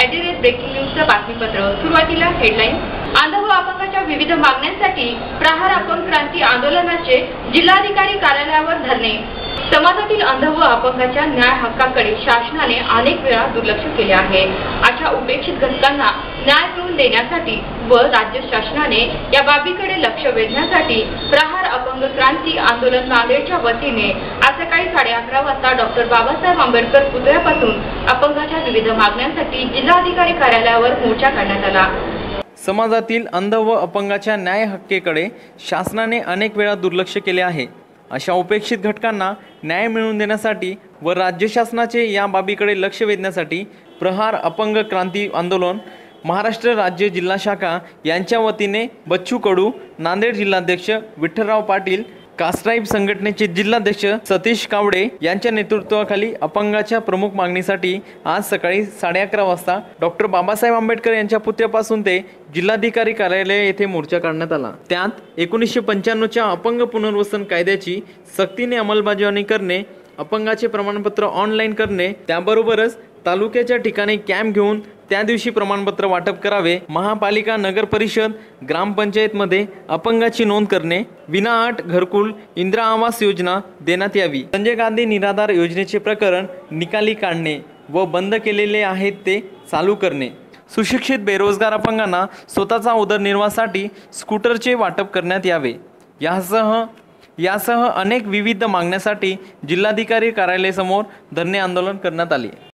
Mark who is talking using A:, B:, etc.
A: Breaking न्यूजचं बातमीपत्र। सुरुवातीला headline. अंध व अपंगाच्या विविध मागण्यांसाठी प्रहार अपंग क्रांती आंदोलनाचे जिल्हाधिकारी कार्यालयावर धरणे। समाजातील अंध व अपंगाच्या न्याय हक्काकडे शासनाने अनेक वेळा दुर्लक्ष केले आहे। अशा उपेक्षित घटकांना न्याय मिळवून देण्यासाठी व राज्य शासनाने या बाबीकडे लक्ष वेधण्यासाठी प्रहार अपंग क्रांती आंदोलन नांदेडच्या वतीने आज सकाळी 11:30 वाजता डॉक्टर बाबासाहेब आंबेडकर पुतळ्यापासून अपंगाच्या विविध मागण्यांसाठी जिल्हाधिकारी कार्यालयावर मोर्चा काढण्यात आला।
B: समाजातील अंध व अपंगाच्या न्याय हक्काकडे शासनाने अनेक वेळा दुर्लक्ष केले आहे। अशा उपेक्षित घटकांना न्याय मिळवून देण्यासाठी व राज्य शासनाचे या बाबीकडे लक्ष वेधण्यासाठी प्रहार अपंग क्रांती आंदोलन महाराष्ट्र राज्य जिल्हा शाखा यांच्या वतीने बच्चू कडू, नांदेड जिल्हाध्यक्ष विठ्ठलराव पाटील, कास्ट्राईब संघटनेचे जिल्हाध्यक्ष सतीश कावडे यांच्या नेतृत्वाखाली अपंगाच्या प्रमुख मागणीसाठी आज सकाळी 11:30 वाजता डॉक्टर बाबासाहेब आंबेडकर यांच्या पुतळ्यापासून ते जिल्हाधिकारी कार्यालय येथे मोर्चा काढण्यात आला। त्यात 1995च्या अपंग पुनर्वसन कायद्याची सक्तीने अंमलबजावणी करणे, अपंगाचे प्रमाणपत्र ऑनलाईन करणे, त्याबरोबरच तालुक्याच्या ठिकाणी कॅम्प घेऊन त्या दिवशी प्रमाणपत्र वाटप करावे, महापालिका, नगर परिषद, ग्रामपंचायतमध्ये अपंगाची नोंद करणे, विनाअट घरकुल, इंदिरा आवास योजना देण्यात यावी, संजय गांधी निराधार योजनेचे प्रकरण निकाली काढणे व बंद केलेले आहेत ते चालू करणे, सुशिक्षित बेरोजगार अपंगांना स्वतःचा उदरनिर्वाहासाठी स्कूटरचे वाटप करण्यात यावे, यासह अनेक विविध मागण्यासाठी जिल्हाधिकारी कार्यालयासमोर धरणे आंदोलन करण्यात आले।